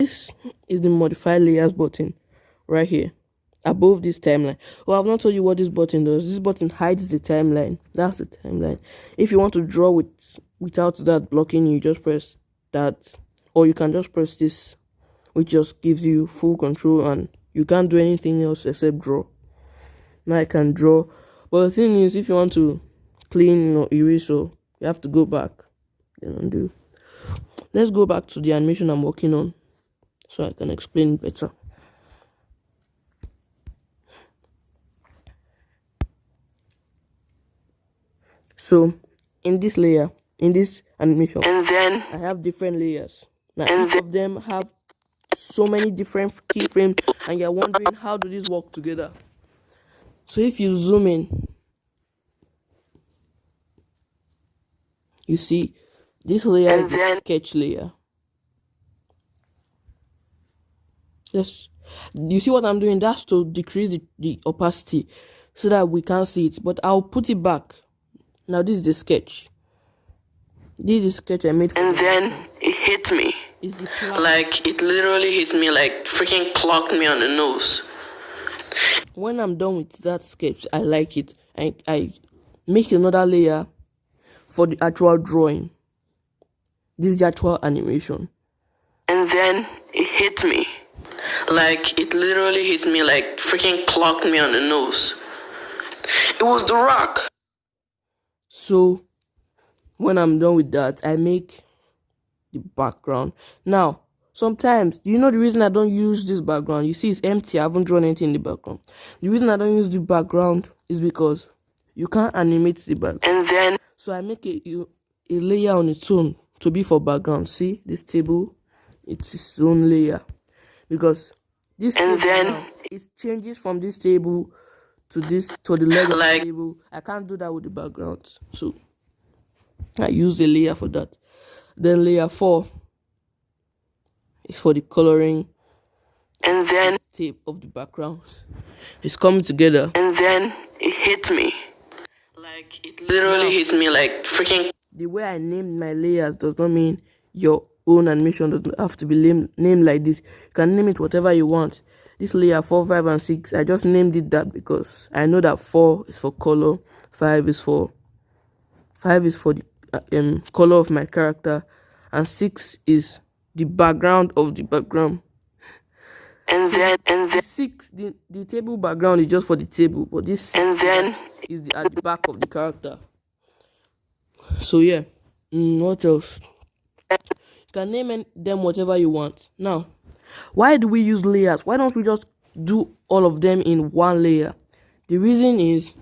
This is the modify layers button right here above this timeline. Well, I've not told you what this button does. This button hides the timeline. That's the timeline. If you want to draw without that blocking, you just press that, or you can just press this, which just gives you full control and you can't do anything else except draw. Now I can draw, but the thing is, if you want to clean or erase, so you have to go back and undo. Let's go back to the animation I'm working on so I can explain it better. So in this layer, in this animation, and then I have different layers. Now each of them have so many different keyframes, and you're wondering how do these work together. So if you zoom in, you see this layer is the sketch layer. Yes, you see what I'm doing? That's to decrease the opacity so that we can't see it, but I'll put it back. Now this is the sketch. This is the sketch I made for and then it hit me. Like it literally hit me, like freaking clocked me on the nose. When I'm done with that sketch, I like it. I make another layer for the actual drawing. This is the actual animation. And then it hit me. Like it literally hit me, like freaking clocked me on the nose. It was The Rock. So when I'm done with that, I make the background. Now, sometimes, do you know the reason I don't use this background? You see it's empty. I haven't drawn anything in the background. The reason I don't use the background is because you can't animate the background. And then so I make a layer on its own to be for background. See this table, it's its own layer, because this and then now, it changes from this table to the leg of the table. I can't do that with the background, so I use a layer for that. Then layer 4 is for the coloring, and then tape of the background. It's coming together. And then it hit me. Like it literally hit me, like freaking. The way I named my layers does not mean your own animation doesn't have to be named like this. You can name it whatever you want. This layer 4, 5, and 6, I just named it that because I know that 4 is for color, 5 is for the color of my character, and 6 is the background of the background. And then 6, the table background is just for the table, but this and then is at the back of the character. So yeah, what else? You can name them whatever you want. Now, why do we use layers? Why don't we just do all of them in one layer? The reason is,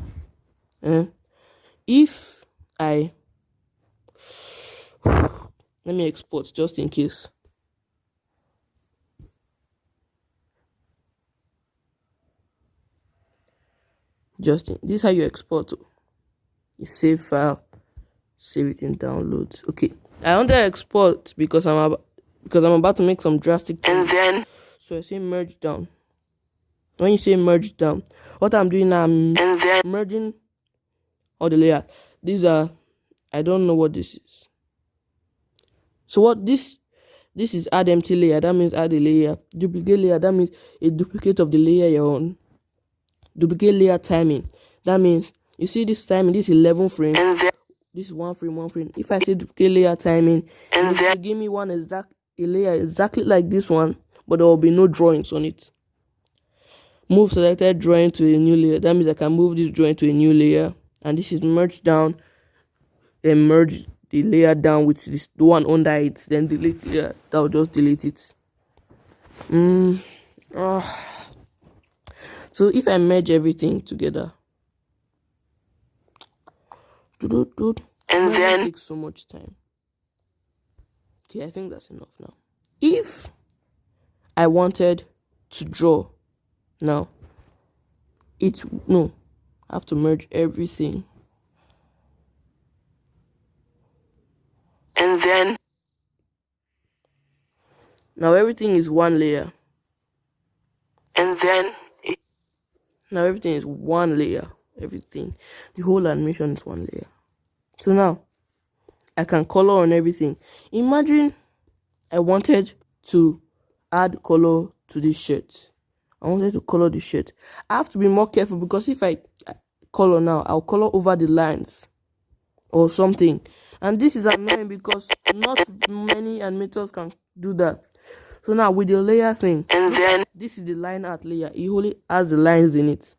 if I let me export just in case. This is how you export. You save file, save it in downloads. Okay, I want to export because I'm about to make some drastic changes. And then So I say merge down. When you say merge down, what I'm doing now, I'm merging all the layers. These are, I don't know what this is. So what this is add empty layer. That means add a layer. Duplicate layer. That means a duplicate of the layer you're on. Duplicate layer timing. That means you see this timing. This 11 frame. This is 1 frame. If I say duplicate layer timing, and then give me a layer exactly like this one, but there will be no drawings on it. Move selected drawing to a new layer. That means I can move this drawing to a new layer, and this is merge down. Then merge the layer down with the one under it. Then delete layer. That will just delete it. So if I merge everything together, and then it takes so much time. Okay, I think that's enough now. If I wanted to draw now, I have to merge everything. And then now everything is one layer. And then now everything is one layer. Everything. The whole animation is one layer. So now I can color on everything. Imagine I wanted to add color to this shirt. I wanted to color the shirt. I have to be more careful because if I color now, I'll color over the lines or something. And this is annoying because not many animators can do that. So now with the layer thing, and then this is the line art layer. It only has the lines in it.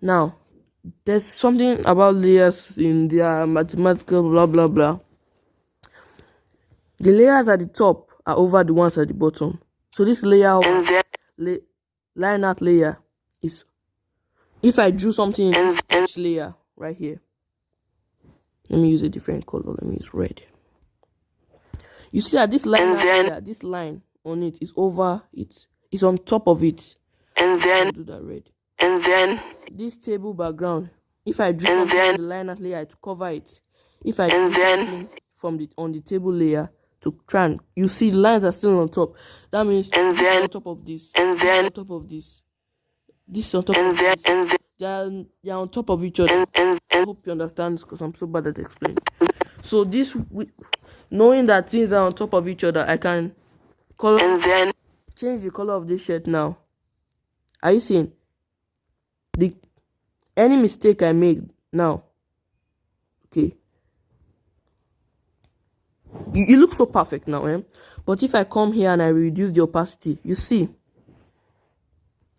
Now, there's something about layers in their mathematical blah blah blah. The layers at the top are over the ones at the bottom. So this layer, line art layer is, if I drew something in this sketch layer right here, let me use a different color. Let me use red. You see that this line layer, this line on it is over it. It's on top of it. And then do that red. And then this table background, if I drew something on the line art layer to cover it, if I drew something from on the table layer to try and, you see the lines are still on top. That means and then on top of this, and then on top of this, this on top of this. and then They're on top of each other. and I hope you understand because I'm so bad at explaining. So this, knowing that things are on top of each other, I can color and then change the color of this shirt now. Are you seeing any mistake I made now? Okay, you look so perfect now, eh? But if I come here and I reduce the opacity, you see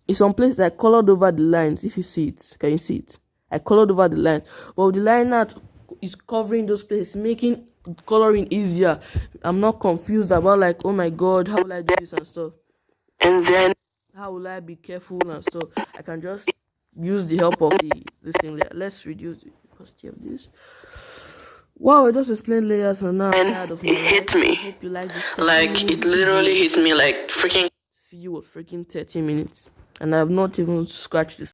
in some places I colored over the lines. If you see it, can you see it? I colored over the lines, but the line art is covering those places, making coloring easier. I'm not confused about like, oh my god, how will I do this and stuff, and then how will I be careful and stuff. I can just use the help of this thing layer. Let's reduce the opacity of this. Wow, I just explained layers and now I'm tired of it hit me. Hope you like this. Like it literally hit me like freaking video of freaking 30 minutes and I have not even scratched this.